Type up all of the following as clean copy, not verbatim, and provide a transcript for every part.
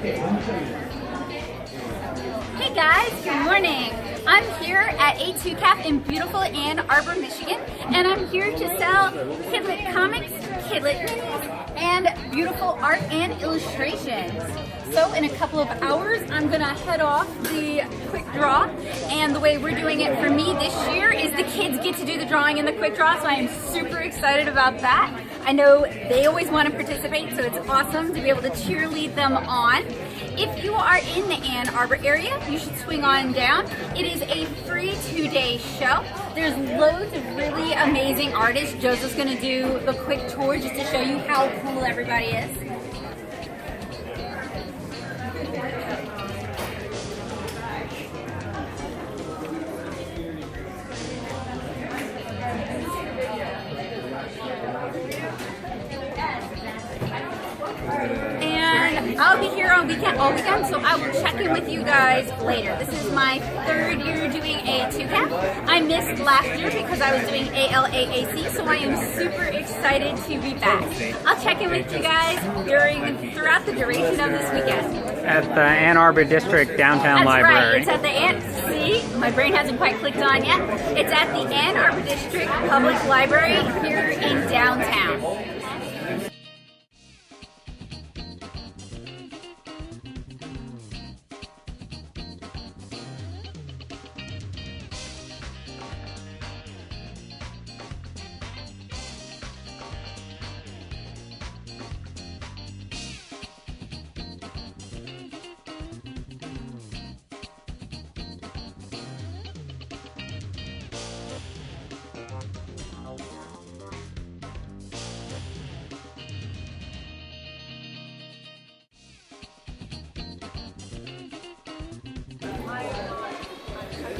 Hey guys, good morning. I'm here at A2CAF in beautiful Ann Arbor, Michigan, and I'm here to sell Kidlit comics, Kidlit minis, and beautiful art and illustrations. So in a couple of hours, I'm gonna head off the quick draw, and the way we're doing it for me this year is the kids get to do the drawing in the quick draw, so I am super excited about that. I know they always want to participate, so it's awesome to be able to cheerlead them on. If you are in the Ann Arbor area, you should swing on down. It is a free 2-day show. There's loads of really amazing artists. Joseph's gonna do the quick tour just to show you how cool everybody is. And I'll be here all weekend, so I will check in with you guys later. This is my 3rd year doing A2CAF. I missed last year because I was doing ALAAC, so I am super excited to be back. I'll check in with you guys throughout the duration of this weekend. At the Ann Arbor District Downtown Library. That's right, it's at the see, my brain hasn't quite clicked on yet. It's at the Ann Arbor District Public Library here in downtown.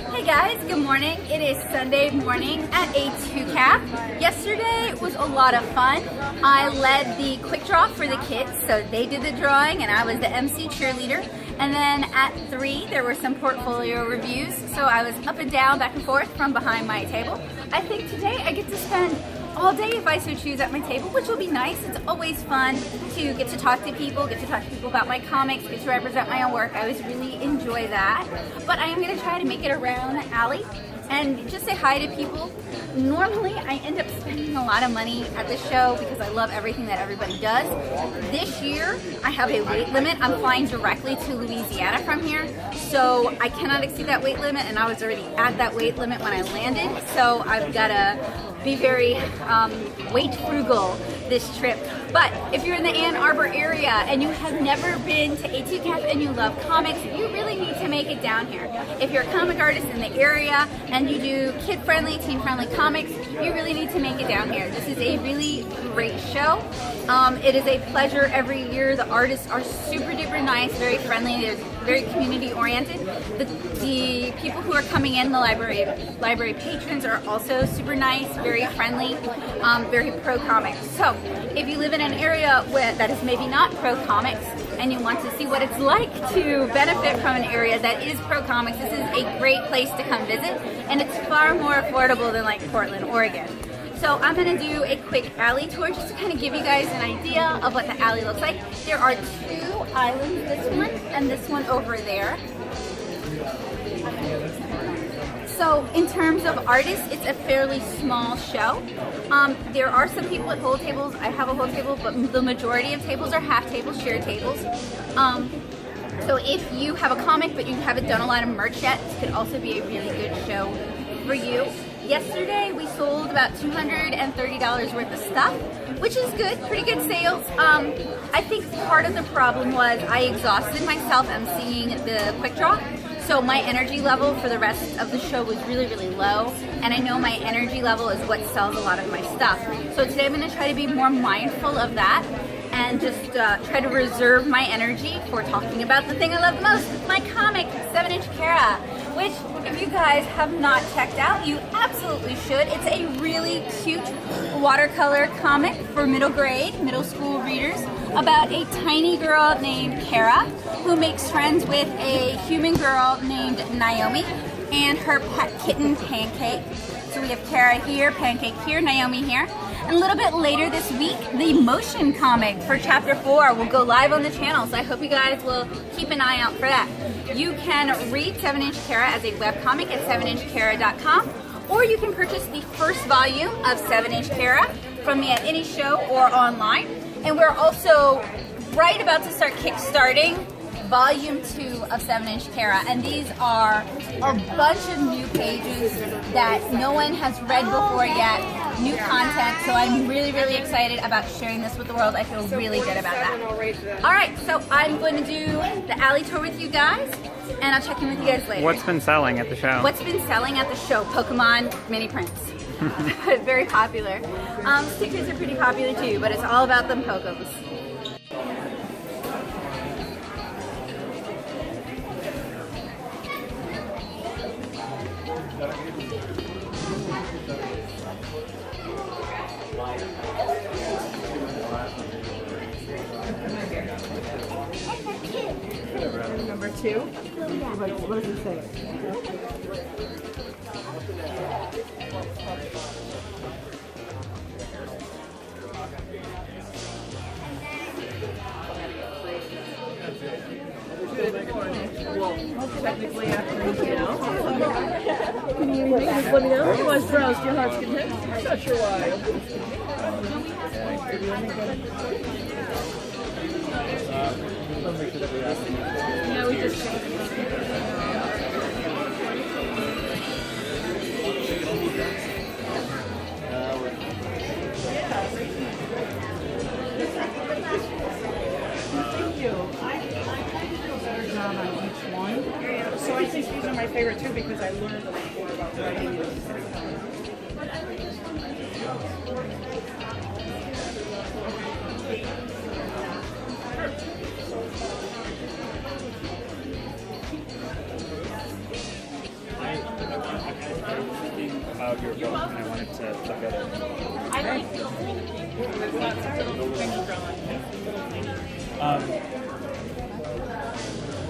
Hey guys, good morning. It is Sunday morning at A2CAF. Yesterday was a lot of fun. I led the quick draw for the kids, so they did the drawing and I was the MC cheerleader. And then at 3, there were some portfolio reviews, so I was up and down, back and forth from behind my table. I think today I get to spend all day if I so choose at my table, which will be nice. It's always fun to get to talk to people, about my comics, get to represent my own work. I always really enjoy that. But I am going to try to make it around the alley and just say hi to people. Normally, I end up spending a lot of money at the show because I love everything that everybody does. This year, I have a weight limit. I'm flying directly to Louisiana from here, so I cannot exceed that weight limit, and I was already at that weight limit when I landed, so I've got to be very weight frugal this trip. But if you're in the Ann Arbor area and you have never been to A2CAF and you love comics, you really need to make it down here. If you're a comic artist in the area and you do kid-friendly, teen-friendly comics, you really need to make it down here. This is a really great show. It is a pleasure every year. The artists are super duper nice, very friendly. They're very community oriented. The people who are coming in, the library patrons, are also super nice, very friendly, very pro comics. So if you live in an area that is maybe not pro comics and you want to see what it's like to benefit from an area that is pro comics, this is a great place to come visit, and it's far more affordable than like Portland, Oregon. So I'm going to do a quick alley tour just to kind of give you guys an idea of what the alley looks like. There are 2 islands, this one and this one over there. So in terms of artists, it's a fairly small show. There are some people at whole tables. I have a whole table, but the majority of tables are half tables, shared tables. So if you have a comic but you haven't done a lot of merch yet, this could also be a really good show for you. Yesterday we sold about $230 worth of stuff, which is good, pretty good sales. I think part of the problem was I exhausted myself emceeing the quick draw. So my energy level for the rest of the show was really, really low, and I know my energy level is what sells a lot of my stuff. So today I'm going to try to be more mindful of that and just try to reserve my energy for talking about the thing I love the most, my comic, 7-inch Kara, which if you guys have not checked out, you absolutely should. It's a really cute watercolor comic for middle school readers about a tiny girl named Kara who makes friends with a human girl named Naomi. and her pet kitten, Pancake. So we have Kara here, Pancake here, Naomi here. And a little bit later this week, the motion comic for Chapter 4 will go live on the channel, so I hope you guys will keep an eye out for that. You can read 7-Inch Kara as a webcomic at 7inchkara.com, or you can purchase the first volume of 7-Inch Kara from me at any show or online. And we're also right about to start kickstarting Volume 2 of 7-Inch Kara, and these are a bunch of new pages that no one has read before yet, new content, so I'm really, really excited about sharing this with the world. I feel really good about that. Alright, so I'm going to do the alley tour with you guys, and I'll check in with you guys later. What's been selling at the show? What's been selling at the show? Pokemon mini prints. Very popular. Stickers are pretty popular too, but it's all about them Pokems. Number 2? What does it say? Well, technically after you know. Can you just let me know? You want to browse to your heart's content? I'm not sure why. No, we just Thank you. I tried to do a better job on each one. So I think these are my favorite too because I learned a lot more about writing it. About your book, and I wanted to look at it.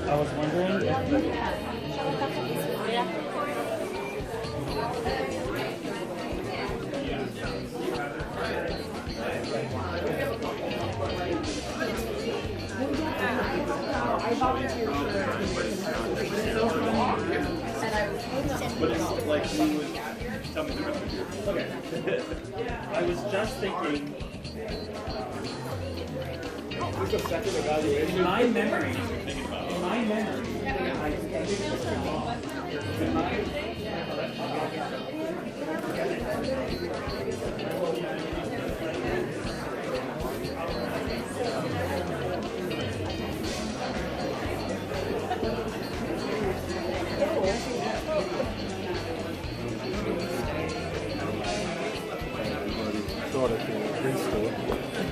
I was wondering if But it's like he was telling me the rest of you. Okay. I was just thinking. This is a second evaluation. in my memory,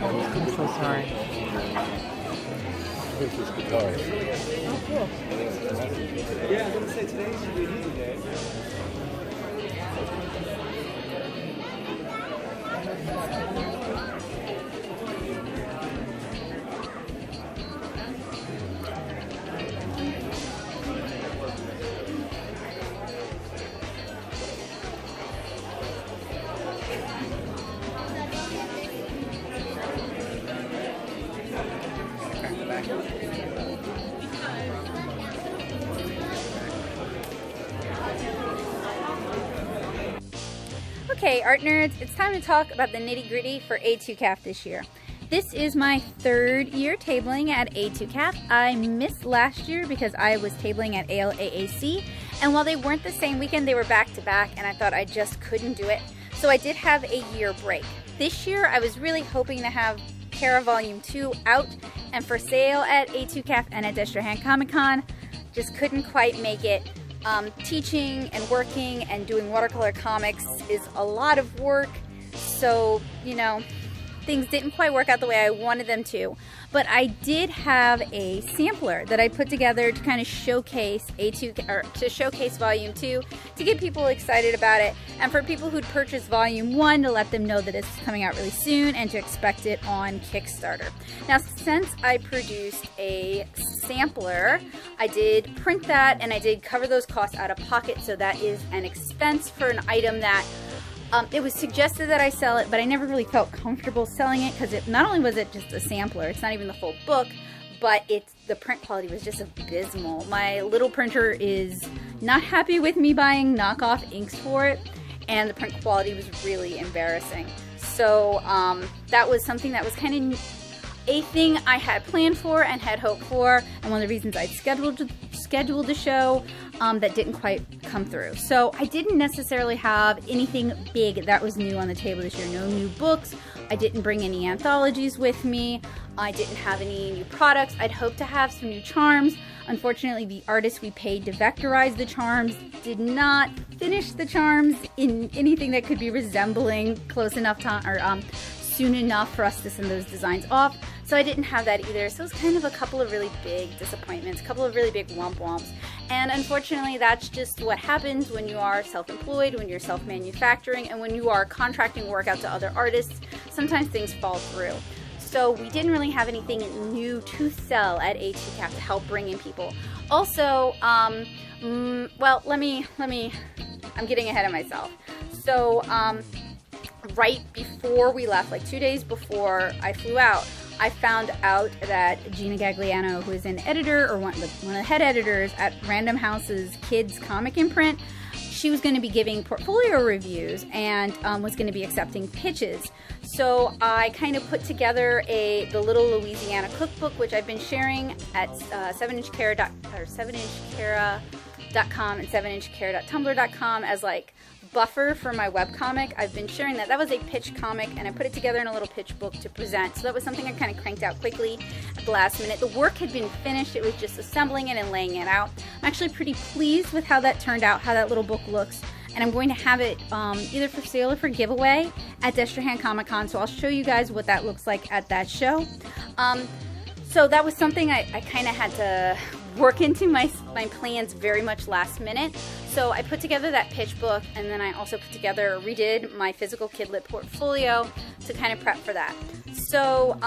I'm so sorry. This is guitar. Oh, cool. Yeah, I'm going to say today's a really easy day. Okay, art nerds, it's time to talk about the nitty-gritty for A2CAF this year. This is my 3rd year tabling at A2CAF. I missed last year because I was tabling at ALAAC, and while they weren't the same weekend, they were back-to-back, and I thought I just couldn't do it, so I did have a year break. This year, I was really hoping to have Kara Volume 2 out and for sale at A2CAF and at Destrehan Comic Con. Just couldn't quite make it. Teaching and working and doing watercolor comics is a lot of work, so, you know, things didn't quite work out the way I wanted them to. But I did have a sampler that I put together to kind of showcase to showcase Volume 2, to get people excited about it, and for people who'd purchased Volume 1 to let them know that it's coming out really soon and to expect it on Kickstarter. Now, since I produced a sampler, I did print that and I did cover those costs out of pocket, so that is an expense for an item that it was suggested that I sell it, but I never really felt comfortable selling it because not only was it just a sampler, it's not even the full book, but the print quality was just abysmal. My little printer is not happy with me buying knockoff inks for it, and the print quality was really embarrassing. So that was something that was kind of a thing I had planned for and had hoped for, and one of the reasons I'd scheduled the show that didn't quite come through. So I didn't necessarily have anything big that was new on the table this year. No new books. I didn't bring any anthologies with me. I didn't have any new products. I'd hoped to have some new charms. Unfortunately, the artist we paid to vectorize the charms did not finish the charms in anything that could be resembling close enough time or soon enough for us to send those designs off. So I didn't have that either. So it was kind of a couple of really big disappointments, a couple of really big womp-womps. And unfortunately, that's just what happens when you are self-employed, when you're self-manufacturing, and when you are contracting work out to other artists. Sometimes things fall through. So we didn't really have anything new to sell at A2CAF to help bring in people. Also, well, let me, I'm getting ahead of myself. So, right before we left, like 2 days before I flew out, I found out that Gina Gagliano, who is an editor, or one of the head editors at Random House's kids comic imprint, she was going to be giving portfolio reviews and was going to be accepting pitches. So I kind of put together the Little Louisiana Cookbook, which I've been sharing at 7inchcara.com and 7inchcara.tumblr.com as like buffer for my webcomic. I've been sharing that. That was a pitch comic, and I put it together in a little pitch book to present. So that was something I kind of cranked out quickly at the last minute. The work had been finished. It was just assembling it and laying it out. I'm actually pretty pleased with how that turned out, how that little book looks. And I'm going to have it either for sale or for giveaway at Destrehan Comic Con. So I'll show you guys what that looks like at that show. So that was something I kind of had to work into my plans very much last minute. So I put together that pitch book, and then I also redid my physical kidlit portfolio to kind of prep for that. So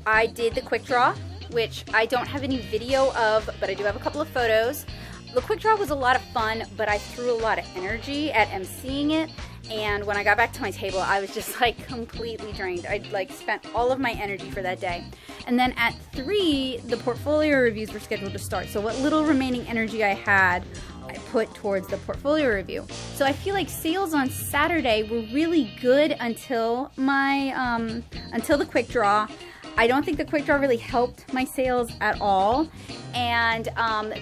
I did the quick draw, which I don't have any video of, but I do have a couple of photos. The quick draw was a lot of fun, but I threw a lot of energy at emceeing it. And when I got back to my table, I was just like completely drained. I'd like spent all of my energy for that day. And then at 3, the portfolio reviews were scheduled to start. So what little remaining energy I had, I put towards the portfolio review. So I feel like sales on Saturday were really good until until the quick draw. I don't think the quick draw really helped my sales at all. And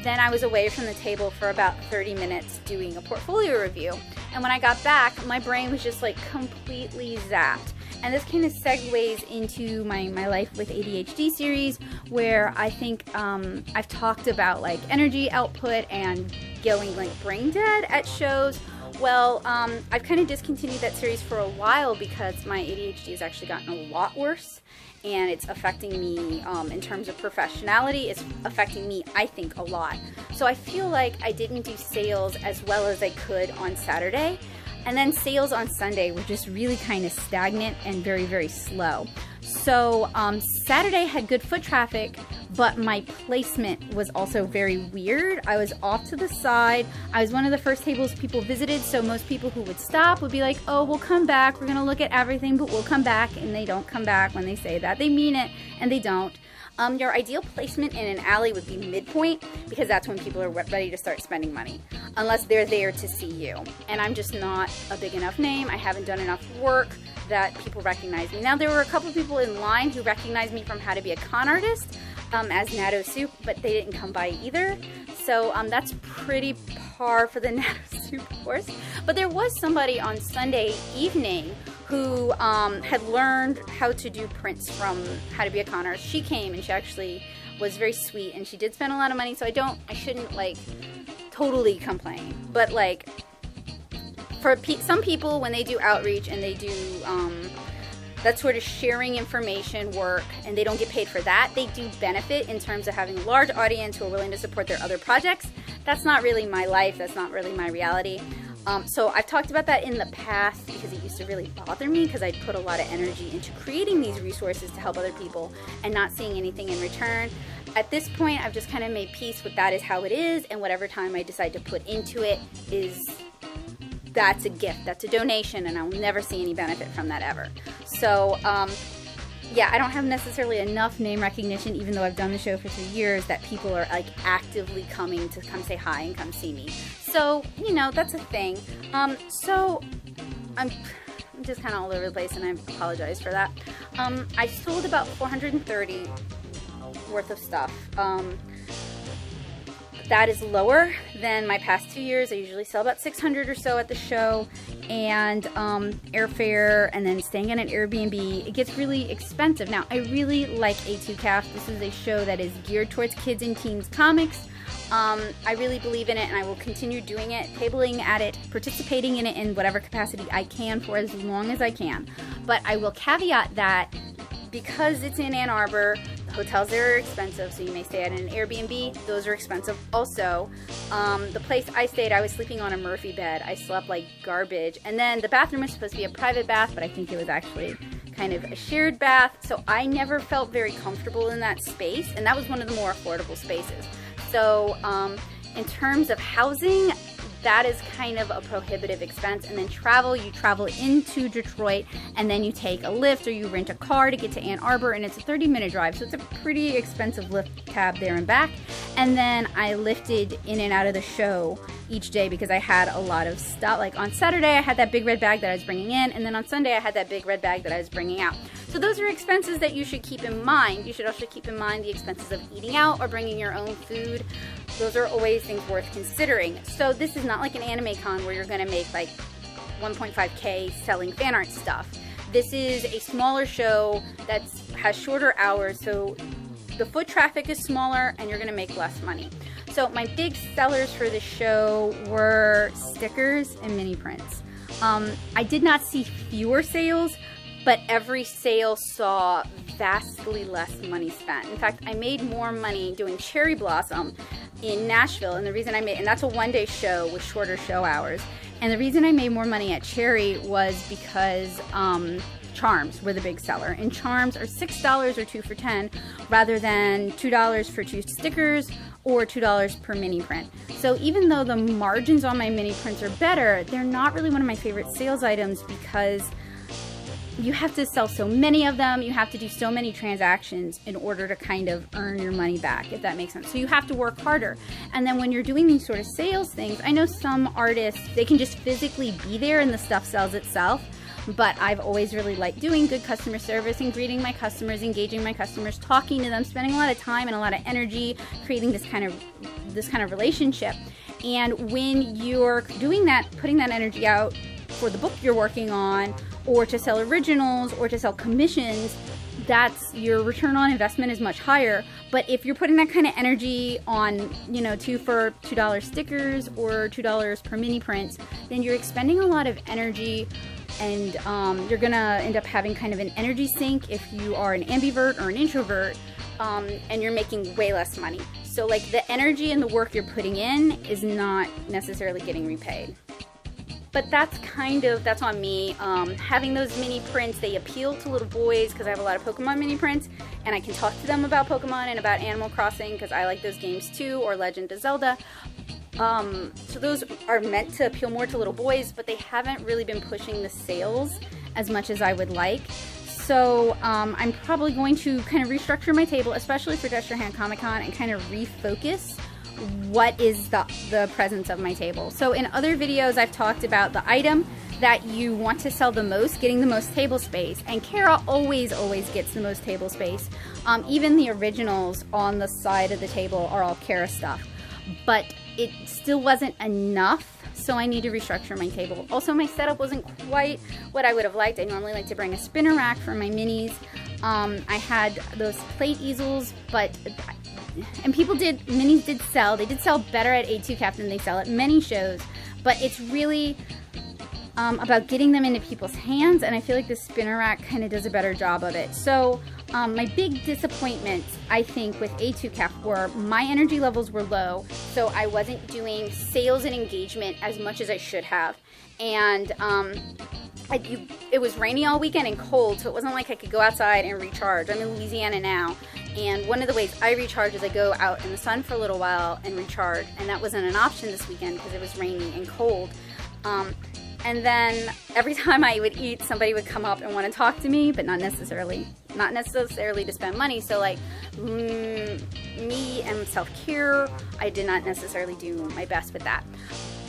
then I was away from the table for about 30 minutes doing a portfolio review. And when I got back, my brain was just like completely zapped. And this kind of segues into my Life with ADHD series, where I think I've talked about like energy output and going like brain dead at shows. Well, I've kind of discontinued that series for a while because my ADHD has actually gotten a lot worse. And it's affecting me in terms of professionality. It's affecting me, I think, a lot. So I feel like I didn't do sales as well as I could on Saturday. And then sales on Sunday were just really kind of stagnant and very, very slow. So Saturday had good foot traffic, but my placement was also very weird. I was off to the side. I was one of the first tables people visited, so most people who would stop would be like, oh, we'll come back. We're going to look at everything, but we'll come back. And they don't come back when they say that. They mean it, and they don't. Your ideal placement in an alley would be midpoint, because that's when people are ready to start spending money, unless they're there to see you. And I'm just not a big enough name. I haven't done enough work that people recognize me. Now, there were a couple people in line who recognized me from How to Be a Con Artist as Natto Soup, but they didn't come by either. So that's pretty par for the Natto Soup course. But there was somebody on Sunday evening who had learned how to do prints from How to Be a Con Artist. She came and she actually was very sweet, and she did spend a lot of money, so I shouldn't like totally complain. But like for some people, when they do outreach and they do that sort of sharing information work, and they don't get paid for that. They do benefit in terms of having a large audience who are willing to support their other projects. That's not really my life. That's not really my reality. So I've talked about that in the past because it used to really bother me because I'd put a lot of energy into creating these resources to help other people and not seeing anything in return. At this point, I've just kind of made peace with that is how it is, and whatever time I decide to put into it that's a gift, that's a donation, and I'll never see any benefit from that ever. So yeah, I don't have necessarily enough name recognition, even though I've done the show for 3 years, that people are like actively coming to come say hi and come see me. So, you know, that's a thing. So I'm just kind of all over the place, and I apologize for that. I sold about 430 worth of stuff. That is lower than my past 2 years. I usually sell about 600 or so at the show, and airfare, and then staying at an Airbnb, it gets really expensive. Now, I really like A2CAF. This is a show that is geared towards kids and teens comics. I really believe in it, and I will continue doing it, tabling at it, participating in it in whatever capacity I can for as long as I can. But I will caveat that because it's in Ann Arbor, the hotels there are expensive, so you may stay at an Airbnb. Those are expensive also. The place I stayed, I was sleeping on a Murphy bed. I slept like garbage. And then the bathroom was supposed to be a private bath, but I think it was actually kind of a shared bath. So I never felt very comfortable in that space, and that was one of the more affordable spaces. So in terms of housing, that is kind of a prohibitive expense. And then travel, you travel into Detroit, and then you take a Lyft or you rent a car to get to Ann Arbor, and it's a 30-minute drive, so it's a pretty expensive Lyft cab there and back. And then I lifted in and out of the show each day because I had a lot of stuff. Like on Saturday, I had that big red bag that I was bringing in, and then on Sunday, I had that big red bag that I was bringing out. So those are expenses that you should keep in mind. You should also keep in mind the expenses of eating out or bringing your own food. Those are always things worth considering. So this is not like an anime con where you're going to make like 1.5K selling fan art stuff. This is a smaller show that has shorter hours, so the foot traffic is smaller and you're going to make less money. So my big sellers for the show were stickers and mini prints. I did not see fewer sales, but every sale saw vastly less money spent. In fact, I made more money doing Cherry Blossom in Nashville, and the reason I made, and that's a one-day show with shorter show hours, and the reason I made more money at Cherry was because charms were the big seller, and charms are $6 or 2 for $10 rather than $2 for 2 stickers or $2 per mini print. So even though the margins on my mini prints are better, they're not really one of my favorite sales items because you have to sell so many of them, you have to do so many transactions in order to kind of earn your money back, if that makes sense. So you have to work harder. And then when you're doing these sort of sales things, I know some artists, they can just physically be there and the stuff sells itself, but I've always really liked doing good customer service and greeting my customers, engaging my customers, talking to them, spending a lot of time and a lot of energy, creating this kind of relationship. And when you're doing that, putting that energy out for the book you're working on, or to sell originals, or to sell commissions, that's your return on investment is much higher. But if you're putting that kind of energy on, you know, 2 for $2 stickers or $2 per mini prints, then you're expending a lot of energy, and you're gonna end up having kind of an energy sink if you are an ambivert or an introvert, and you're making way less money. So like the energy and the work you're putting in is not necessarily getting repaid. But that's on me. Having those mini prints, they appeal to little boys because I have a lot of Pokemon mini prints, and I can talk to them about Pokemon and about Animal Crossing because I like those games too, or Legend of Zelda. So those are meant to appeal more to little boys, but they haven't really been pushing the sales as much as I would like. So I'm probably going to kind of restructure my table, especially for Dust Your Hand Comic Con, and kind of refocus what is the presence of my table. So in other videos I've talked about the item that you want to sell the most getting the most table space, and Kara always gets the most table space. Even the originals on the side of the table are all Kara stuff, but it still wasn't enough, so I need to restructure my table. Also, my setup wasn't quite what I would have liked. I normally like to bring a spinner rack for my minis. I had those plate easels, and minis did sell. They did sell better at A2CAF than they sell at many shows, but it's really, about getting them into people's hands, and I feel like the spinner rack kind of does a better job of it. So my big disappointment, I think, with A2CAF were my energy levels were low, so I wasn't doing sales and engagement as much as I should have. And it was rainy all weekend and cold, so it wasn't like I could go outside and recharge. I'm in Louisiana now, and one of the ways I recharge is I go out in the sun for a little while and recharge, and that wasn't an option this weekend because it was rainy and cold. And then every time I would eat, somebody would come up and want to talk to me, but not necessarily to spend money. So like me and self-care, I did not necessarily do my best with that.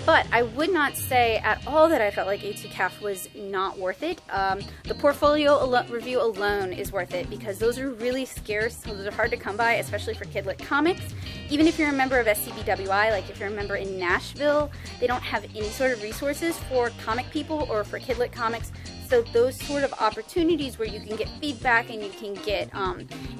But I would not say at all that I felt like A2CAF was not worth it. The portfolio review alone is worth it because those are really scarce, so those are hard to come by, especially for kidlit comics. Even if you're a member of SCBWI, like if you're a member in Nashville, they don't have any sort of resources for comic people or for kidlit comics. So those sort of opportunities where you can get feedback and you can get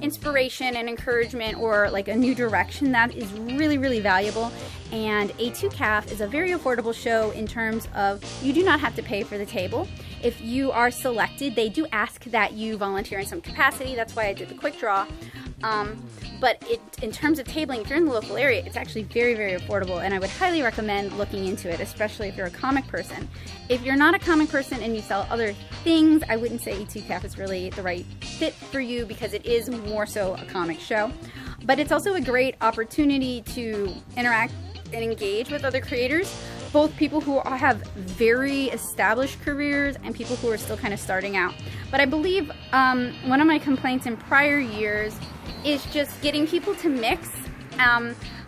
inspiration and encouragement or like a new direction, that is really, really valuable. And A2CAF is a very affordable show in terms of you do not have to pay for the table. If you are selected, they do ask that you volunteer in some capacity. That's why I did the quick draw. But in terms of tabling, if you're in the local area, it's actually very, very affordable, and I would highly recommend looking into it, especially if you're a comic person. If you're not a comic person and you sell other things, I wouldn't say A2CAF is really the right fit for you because it is more so a comic show. But it's also a great opportunity to interact and engage with other creators, both people who have very established careers and people who are still kind of starting out. But I believe one of my complaints in prior years is just getting people to mix.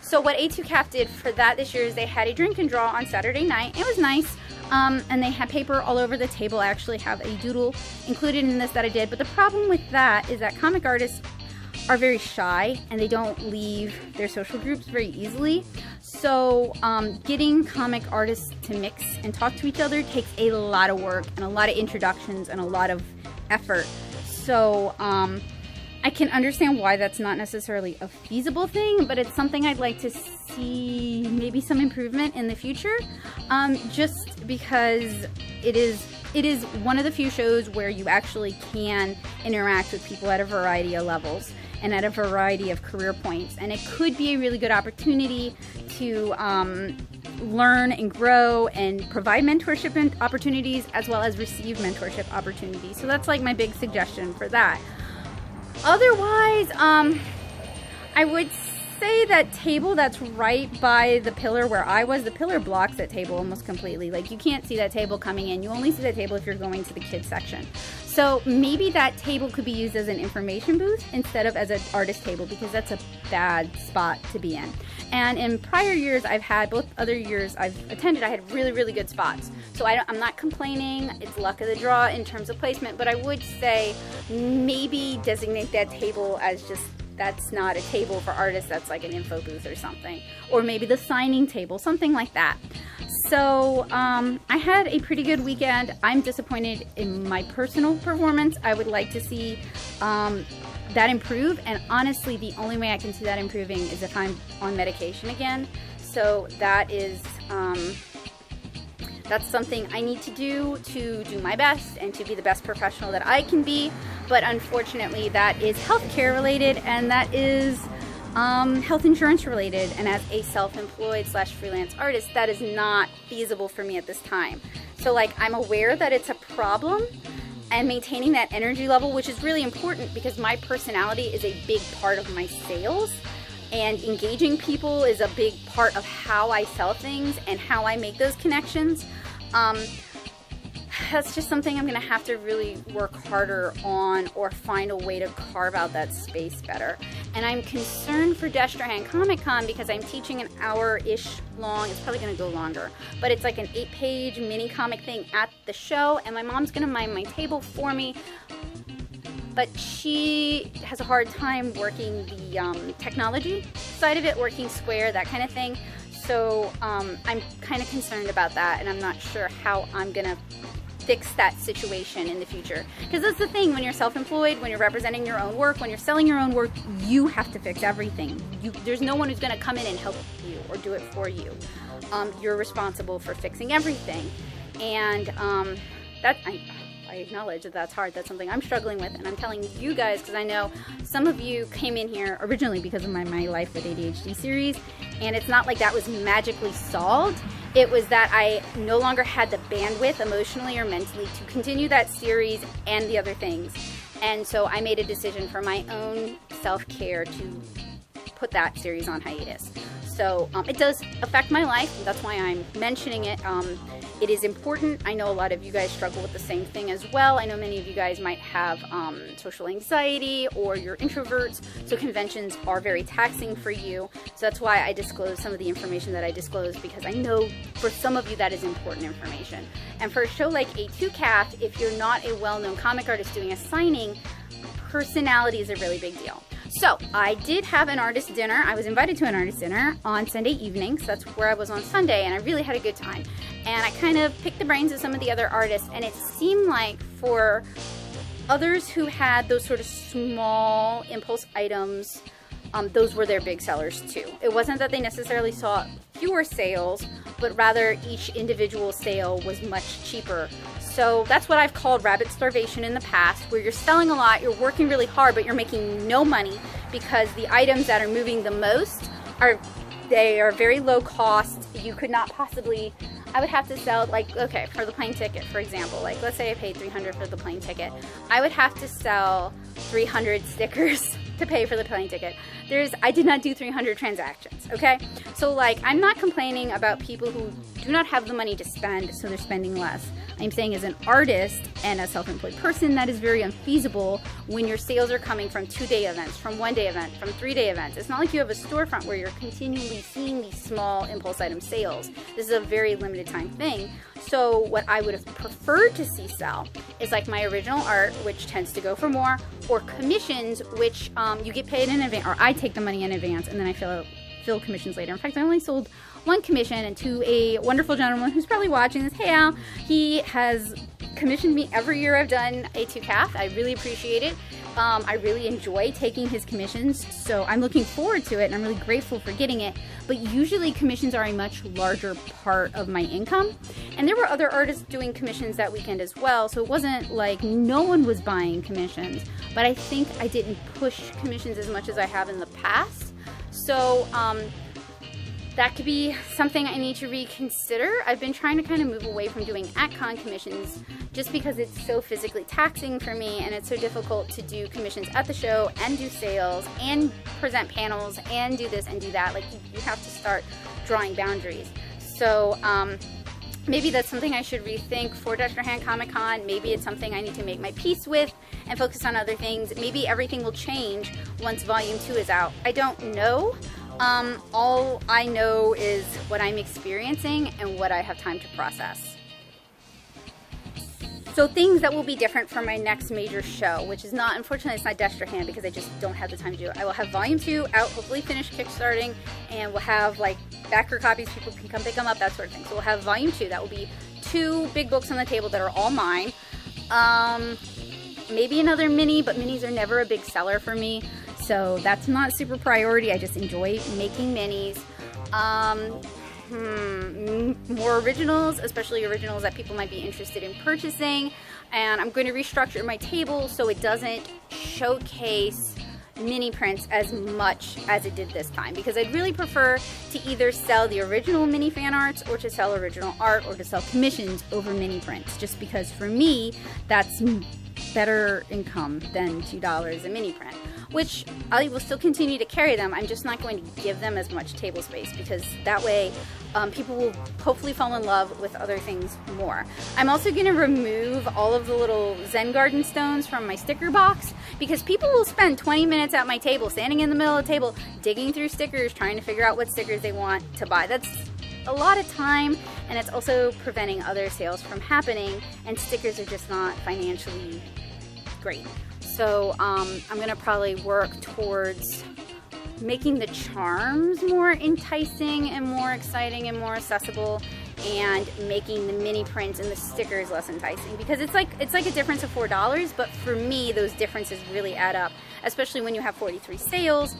So what A2CAF did for that this year is they had a drink and draw on Saturday night. It was nice. And they had paper all over the table. I actually have a doodle included in this that I did. But the problem with that is that comic artists are very shy and they don't leave their social groups very easily. So getting comic artists to mix and talk to each other takes a lot of work and a lot of introductions and a lot of effort. So I can understand why that's not necessarily a feasible thing, but it's something I'd like to see maybe some improvement in the future, just because it is one of the few shows where you actually can interact with people at a variety of levels and at a variety of career points, and it could be a really good opportunity to learn and grow and provide mentorship opportunities as well as receive mentorship opportunities. So that's like my big suggestion for that. Otherwise, I would say that table that's right by the pillar where I was, the pillar blocks that table almost completely. Like you can't see that table coming in. You only see that table if you're going to the kids section. So maybe that table could be used as an information booth instead of as an artist table, because that's a bad spot to be in. And in prior years, both other years I've attended, I had really, really good spots. So I'm not complaining. It's luck of the draw in terms of placement, but I would say maybe designate that table as just, that's not a table for artists, that's like an info booth or something. Or maybe the signing table, something like that. So I had a pretty good weekend. I'm disappointed in my personal performance. I would like to see that improve, and honestly the only way I can see that improving is if I'm on medication again. So that is that's something I need to do my best and to be the best professional that I can be. But unfortunately that is healthcare related, and that is health insurance related, and as a self-employed / freelance artist, that is not feasible for me at this time. So like, I'm aware that it's a problem, and maintaining that energy level, which is really important because my personality is a big part of my sales, and engaging people is a big part of how I sell things and how I make those connections. That's just something I'm gonna have to really work harder on, or find a way to carve out that space better. And I'm concerned for Destrehan Comic Con because I'm teaching an hour-ish long, it's probably gonna go longer, but it's like an 8-page mini comic thing at the show, and my mom's gonna mind my table for me, but she has a hard time working the technology side of it, working Square, that kind of thing. So I'm kind of concerned about that, and I'm not sure how I'm gonna fix that situation in the future. Because that's the thing, when you're self-employed, when you're representing your own work, when you're selling your own work, you have to fix everything. There's no one who's going to come in and help you or do it for you. You're responsible for fixing everything. and I acknowledge that that's hard. That's something I'm struggling with, and I'm telling you guys because I know some of you came in here originally because of my Life with ADHD series, and it's not like that was magically solved. It was that I no longer had the bandwidth emotionally or mentally to continue that series and the other things. And so I made a decision for my own self-care to put that series on hiatus. So it does affect my life. That's why I'm mentioning it. It is important. I know a lot of you guys struggle with the same thing as well. I know many of you guys might have social anxiety or you're introverts, so conventions are very taxing for you. So that's why I disclose some of the information that I disclose, because I know for some of you that is important information. And for a show like A2CAF, if you're not a well-known comic artist doing a signing, personality is a really big deal. So I did have an artist dinner. I was invited to an artist dinner on Sunday evening, so that's where I was on Sunday, and I really had a good time. And I kind of picked the brains of some of the other artists, and it seemed like for others who had those sort of small impulse items, those were their big sellers too. It wasn't that they necessarily saw fewer sales, but rather each individual sale was much cheaper. So that's what I've called rabbit starvation in the past, where you're selling a lot, you're working really hard, but you're making no money because the items that are moving the most are very low cost. You could not possibly, I would have to sell, like, okay, for the plane ticket, for example, like let's say I paid $300 for the plane ticket. I would have to sell 300 stickers to pay for the plane ticket. I did not do 300 transactions, okay? So like, I'm not complaining about people who do not have the money to spend, so they're spending less. I'm saying as an artist and a self-employed person, that is very unfeasible when your sales are coming from 2-day events, from 1-day events, from 3-day events. It's not like you have a storefront where you're continually seeing these small impulse item sales. This is a very limited time thing. So what I would have preferred to see sell is like my original art, which tends to go for more, or commissions, which you get paid in advance, or I take the money in advance and then I fill commissions later. In fact, I only sold one commission, and to a wonderful gentleman who's probably watching this. Hey Al, he has commissioned me every year I've done A2CAF. I really appreciate it. I really enjoy taking his commissions, so I'm looking forward to it, and I'm really grateful for getting it. But usually commissions are a much larger part of my income, and there were other artists doing commissions that weekend as well, so it wasn't like no one was buying commissions, but I think I didn't push commissions as much as I have in the past. So that could be something I need to reconsider. I've been trying to kind of move away from doing at-con commissions just because it's so physically taxing for me, and it's so difficult to do commissions at the show and do sales and present panels and do this and do that. Like, you have to start drawing boundaries. So maybe that's something I should rethink for Destrehan Comic Con. Maybe it's something I need to make my peace with and focus on other things. Maybe everything will change once Volume 2 is out. I don't know. All I know is what I'm experiencing and what I have time to process. So things that will be different for my next major show, which is not, unfortunately it's not Destrehan because I just don't have the time to do it. I will have Volume 2 out, hopefully finished kickstarting, and we'll have like backer copies, people can come pick them up, that sort of thing. So we'll have Volume 2, that will be 2 big books on the table that are all mine. Maybe another mini, but minis are never a big seller for me. So that's not super priority. I just enjoy making minis. More originals, especially originals that people might be interested in purchasing. And I'm going to restructure my table so it doesn't showcase mini prints as much as it did this time, because I'd really prefer to either sell the original mini fan arts or to sell original art or to sell commissions over mini prints, just because for me that's better income than $2 a mini print, which I will still continue to carry them. I'm just not going to give them as much table space, because that way people will hopefully fall in love with other things more. I'm also going to remove all of the little Zen Garden stones from my sticker box, because people will spend 20 minutes at my table, standing in the middle of the table, digging through stickers, trying to figure out what stickers they want to buy. That's a lot of time, and it's also preventing other sales from happening, and stickers are just not financially great. So I'm gonna probably work towards making the charms more enticing and more exciting and more accessible, and making the mini prints and the stickers less enticing, because it's like a difference of $4, but for me those differences really add up, especially when you have 43 sales.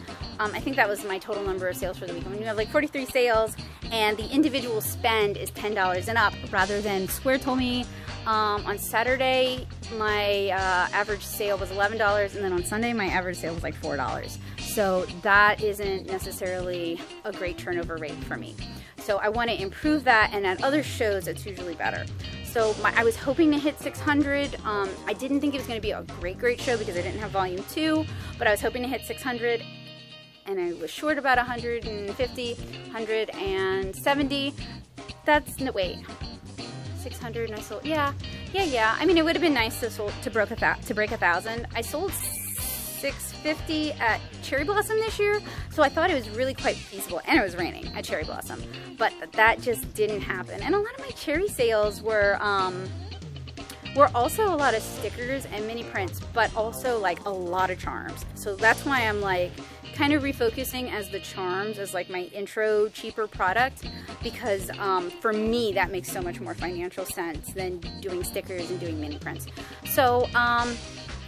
I think that was my total number of sales for the week. When you have like 43 sales and the individual spend is $10 and up, rather than Square told me on Saturday my average sale was $11, and then on Sunday my average sale was like $4. So that isn't necessarily a great turnover rate for me. So I want to improve that, and at other shows it's usually better. So I was hoping to hit 600. I didn't think it was going to be a great show because I didn't have volume 2, but I was hoping to hit 600, and I was short about 150, 170. That's, no, wait, 600, and I sold, yeah. I mean, it would have been nice to break 1,000. I sold 650 at Cherry Blossom this year, so I thought it was really quite feasible, and it was raining at Cherry Blossom, but that just didn't happen. And a lot of my cherry sales were also a lot of stickers and mini prints, but also like a lot of charms. So that's why I'm like kind of refocusing as the charms as like my intro cheaper product, because for me that makes so much more financial sense than doing stickers and doing mini prints. So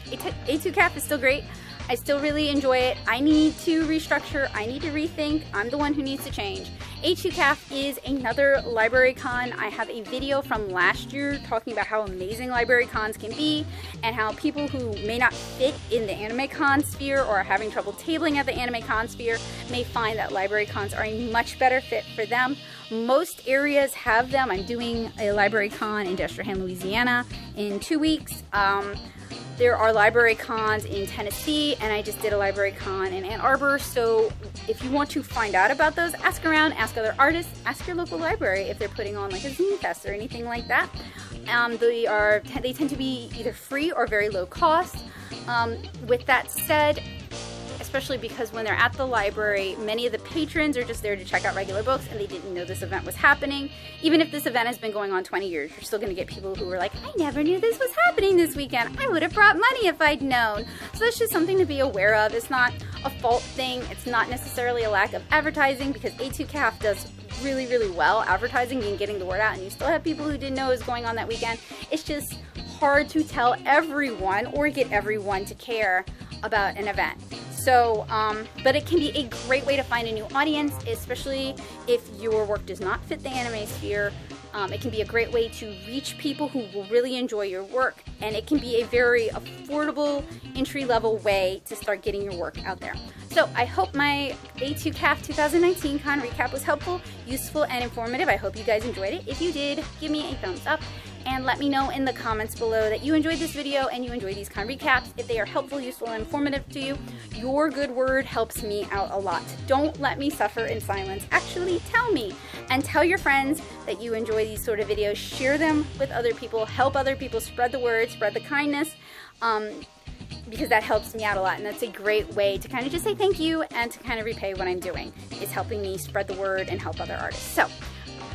A2CAF is still great. I still really enjoy it. I need to restructure, I need to rethink. I'm the one who needs to change. A2CAF is another library con. I have a video from last year talking about how amazing library cons can be, and how people who may not fit in the anime con sphere or are having trouble tabling at the anime con sphere may find that library cons are a much better fit for them. Most areas have them. I'm doing a library con in Destrehan, Louisiana in 2 weeks. There are library cons in Tennessee, and I just did a library con in Ann Arbor. So if you want to find out about those, ask around, ask other artists, ask your local library if they're putting on like a zine fest or anything like that. They tend to be either free or very low cost. With that said, especially because when they're at the library, many of the patrons are just there to check out regular books, and they didn't know this event was happening. Even if this event has been going on 20 years, you're still going to get people who were like, I never knew this was happening this weekend. I would have brought money if I'd known. So that's just something to be aware of. It's not a fault thing. It's not necessarily a lack of advertising, because A2CAF does really well advertising and getting the word out, and you still have people who didn't know what was going on that weekend. It's just hard to tell everyone or get everyone to care about an event. So, but it can be a great way to find a new audience, especially if your work does not fit the anime sphere. It can be a great way to reach people who will really enjoy your work, and it can be a very affordable, entry-level way to start getting your work out there. So I hope my A2CAF 2019 con recap was helpful, useful, and informative. I hope you guys enjoyed it. If you did, give me a thumbs up, and let me know in the comments below that you enjoyed this video and you enjoy these con recaps. If they are helpful, useful, and informative to you, your good word helps me out a lot. Don't let me suffer in silence. Actually, tell me, and tell your friends that you enjoy these sort of videos. Share them with other people, help other people, spread the word, spread the kindness, because that helps me out a lot, and that's a great way to kind of just say thank you and to kind of repay what I'm doing. It's helping me spread the word and help other artists. So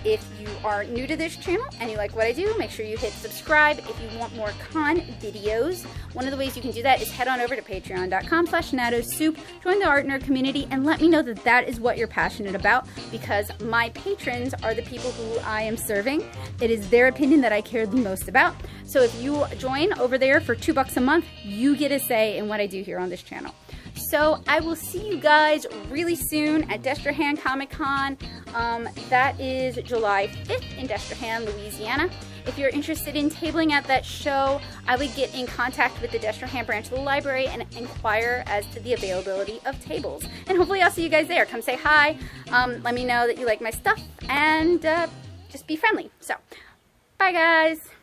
if you are new to this channel and you like what I do, make sure you hit subscribe. If you want more con videos, one of the ways you can do that is head on over to patreon.com/natosoup, join the Art Nerd community, and let me know that that is what you're passionate about, because my patrons are the people who I am serving. It is their opinion that I care the most about. So if you join over there for $2 a month, you get a say in what I do here on this channel. So I will see you guys really soon at Destrehan Comic Con. That is July 5th in Destrehan, Louisiana. If you're interested in tabling at that show, I would get in contact with the Destrehan branch of the library and inquire as to the availability of tables. And hopefully I'll see you guys there. Come say hi, let me know that you like my stuff, and just be friendly. So, bye guys!